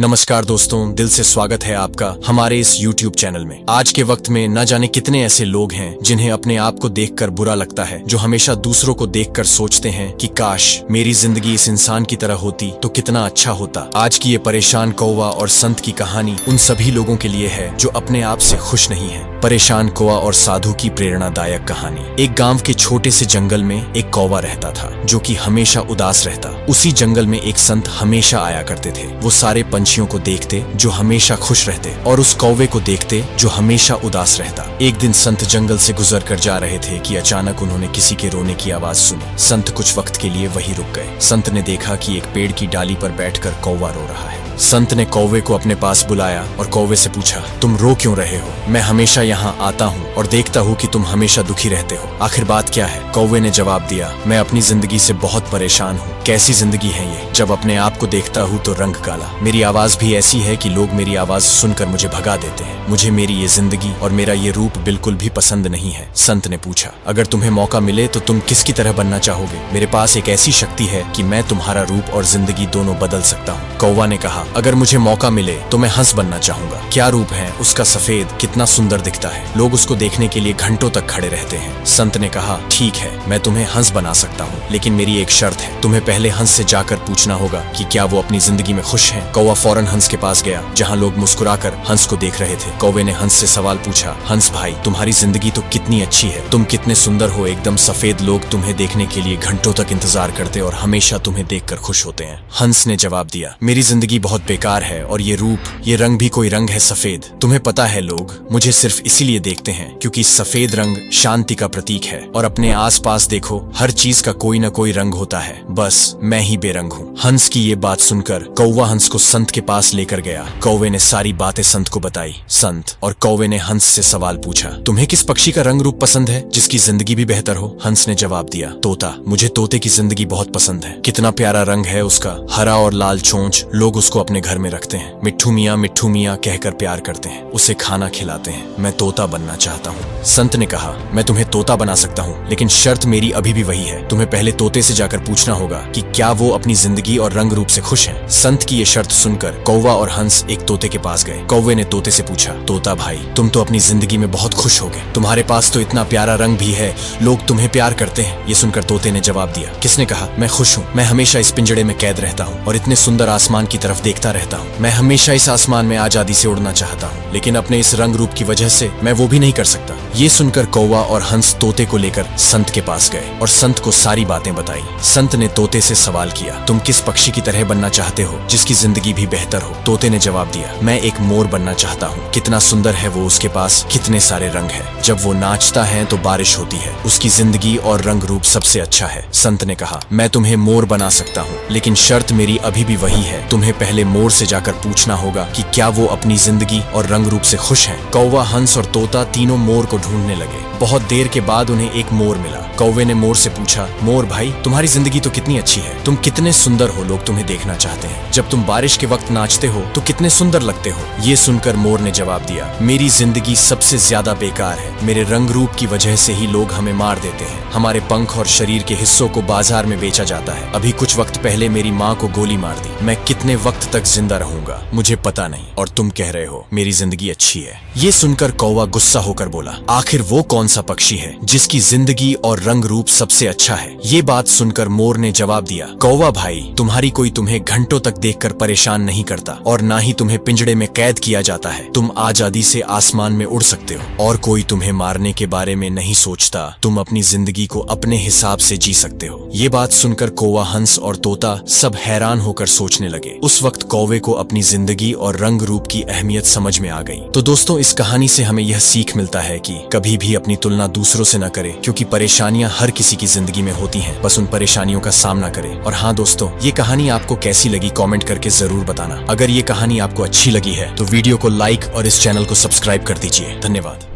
नमस्कार दोस्तों, दिल से स्वागत है आपका हमारे इस YouTube चैनल में। आज के वक्त में न जाने कितने ऐसे लोग हैं जिन्हें अपने आप को देखकर बुरा लगता है, जो हमेशा दूसरों को देखकर सोचते हैं कि काश मेरी जिंदगी इस इंसान की तरह होती तो कितना अच्छा होता। आज की ये परेशान कौवा और संत की कहानी उन सभी लोगों के लिए है जो अपने आप से खुश नहीं है। परेशान कौवा और साधु की प्रेरणादायक कहानी। एक गांव के छोटे से जंगल में एक कौवा रहता था जो कि हमेशा उदास रहता। उसी जंगल में एक संत हमेशा आया करते थे। वो सारे पंछियों को देखते जो हमेशा खुश रहते और उस कौवे को देखते जो हमेशा उदास रहता। एक दिन संत जंगल से गुजर कर जा रहे थे कि अचानक उन्होंने किसी के रोने की आवाज सुनी। संत कुछ वक्त के लिए वहीं रुक गए। संत ने देखा कि एक पेड़ की डाली पर बैठकर कौवा रो रहा है। संत ने कौवे को अपने पास बुलाया और कौवे से पूछा, तुम रो क्यों रहे हो? मैं हमेशा यहाँ आता हूँ और देखता हूँ कि तुम हमेशा दुखी रहते हो। आखिर बात क्या है? कौवे ने जवाब दिया, मैं अपनी जिंदगी से बहुत परेशान हूँ। कैसी जिंदगी है ये? जब अपने आप को देखता हूँ तो रंग काला। मेरी आवाज भी ऐसी है कि लोग मेरी आवाज सुनकर मुझे भगा देते हैं। मुझे मेरी ये जिंदगी और मेरा ये रूप बिल्कुल भी पसंद नहीं है। संत ने पूछा, अगर तुम्हें मौका मिले तो तुम किसकी तरह बनना चाहोगे? मेरे पास एक ऐसी शक्ति है कि मैं तुम्हारा रूप और जिंदगी दोनों बदल सकता हूँ। कौवा ने कहा, अगर मुझे मौका मिले तो मैं हंस बनना चाहूंगा। क्या रूप है उसका, सफेद, कितना सुंदर दिखता है। लोग उसको देखने के लिए घंटों तक खड़े रहते हैं। संत ने कहा, ठीक है, मैं तुम्हें हंस बना सकता हूँ, लेकिन मेरी एक शर्त है। तुम्हें पहले हंस से जाकर पूछना होगा कि क्या वो अपनी जिंदगी में खुश है। कौवा फौरन हंस के पास गया जहाँ लोग मुस्कुराकर हंस को देख रहे थे। कौवे ने हंस से सवाल पूछा, हंस भाई, तुम्हारी जिंदगी तो कितनी अच्छी है। तुम कितने सुंदर हो, एकदम सफेद। लोग तुम्हें देखने के लिए घंटों तक इंतजार करते और हमेशा तुम्हें देखकर खुश होते हैं। हंस ने जवाब दिया, मेरी जिंदगी बहुत बेकार है और ये रूप, ये रंग भी कोई रंग है, सफेद। तुम्हें पता है लोग मुझे सिर्फ इसीलिए देखते हैं क्योंकि सफेद रंग शांति का प्रतीक है और अपने आसपास देखो, हर चीज का कोई न कोई रंग होता है, बस मैं ही बेरंग हूँ। हंस की ये बात सुनकर कौवा हंस को संत के पास लेकर गया। कौवे ने सारी बातें संत को बताई। संत और कौवे ने हंस से सवाल पूछा, तुम्हें किस पक्षी का रंग रूप पसंद है जिसकी जिंदगी भी बेहतर हो? हंस ने जवाब दिया, तोता। मुझे तोते की जिंदगी बहुत पसंद है। कितना प्यारा रंग है उसका, हरा और लाल चोंच। लोग उसको अपने घर में रखते हैं, मिट्ठू मियाँ कहकर प्यार करते हैं, उसे खाना खिलाते हैं। मैं तोता बनना चाहता हूँ। संत ने कहा, मैं तुम्हें तोता बना सकता हूँ, लेकिन शर्त मेरी अभी भी वही है। तुम्हें पहले तोते से जाकर पूछना होगा कि क्या वो अपनी जिंदगी और रंग रूप से खुश है। संत की ये शर्त सुनकर कौवा और हंस एक तोते के पास गए। कौवे ने तोते से पूछा, तोता भाई, तुम तो अपनी जिंदगी में बहुत खुश होगे। तुम्हारे पास तो इतना प्यारा रंग भी है, लोग तुम्हें प्यार करते हैं। ये सुनकर तोते ने जवाब दिया, किसने कहा? मैं खुश हूँ। मैं हमेशा इस पिंजड़े में कैद रहता हूँ और इतने सुंदर आसमान की तरफ देखता रहता हूँ। मैं हमेशा इस आसमान में आजादी से उड़ना चाहता हूँ, लेकिन अपने इस रंग रूप की वजह से मैं वो भी नहीं कर सकता। ये सुनकर कौवा और हंस तोते को लेकर संत के पास गए और संत को सारी बातें बताई। संत ने तोते से सवाल किया, तुम किस पक्षी की तरह बनना चाहते हो जिसकी जिंदगी भी बेहतर हो? तोते ने जवाब दिया, मैं एक मोर बनना चाहता हूँ। कितना सुंदर है वो, उसके पास कितने सारे रंग है। जब वो नाचता है तो बारिश होती है। उसकी जिंदगी और रंग रूप सबसे अच्छा है। संत ने कहा, मैं तुम्हें मोर बना सकता हूँ, लेकिन शर्त मेरी अभी भी वही है। तुम्हें पहले मोर से जाकर पूछना होगा कि क्या वो अपनी जिंदगी और रंग रूप से खुश हैं। कौवा, हंस और तोता तीनों मोर को ढूंढने लगे। बहुत देर के बाद उन्हें एक मोर मिला। कौवे ने मोर से पूछा, मोर भाई, तुम्हारी जिंदगी तो कितनी अच्छी है। तुम कितने सुंदर हो, लोग तुम्हें देखना चाहते हैं। जब तुम बारिश के वक्त नाचते हो तो कितने सुंदर लगते हो। ये सुनकर मोर ने जवाब दिया, मेरी जिंदगी सबसे ज्यादा बेकार है। मेरे रंग रूप की वजह से ही लोग हमें मार देते हैं। हमारे पंख और शरीर के हिस्सों को बाजार में बेचा जाता है। अभी कुछ वक्त पहले मेरी माँ को गोली मार दी। मैं कितने वक्त तक जिंदा रहूंगा मुझे पता नहीं, और तुम कह रहे हो मेरी जिंदगी अच्छी है। ये सुनकर कौवा गुस्सा होकर बोला, आखिर वो कौन सा पक्षी है जिसकी जिंदगी और रंग रूप सबसे अच्छा है? ये बात सुनकर मोर ने जवाब दिया, कौवा भाई, तुम्हारी कोई तुम्हें घंटों तक देखकर परेशान नहीं करता और ना ही तुम्हें पिंजड़े में कैद किया जाता है। तुम आजादी से आसमान में उड़ सकते हो और कोई तुम्हें मारने के बारे में नहीं सोचता। तुम अपनी जिंदगी को अपने हिसाब से जी सकते हो। ये बात सुनकर कौवा, हंस और तोता सब हैरान होकर सोचने लगे। उस वक्त कौवे को अपनी जिंदगी और रंग रूप की अहमियत समझ में आ गई। तो दोस्तों, इस कहानी से हमें यह सीख मिलता है कि कभी भी अपनी तुलना दूसरों से न करें, क्योंकि परेशानियां हर किसी की जिंदगी में होती हैं। बस उन परेशानियों का सामना करें। और हाँ दोस्तों, ये कहानी आपको कैसी लगी कमेंट करके जरूर बताना। अगर ये कहानी आपको अच्छी लगी है तो वीडियो को लाइक और इस चैनल को सब्सक्राइब कर दीजिए। धन्यवाद।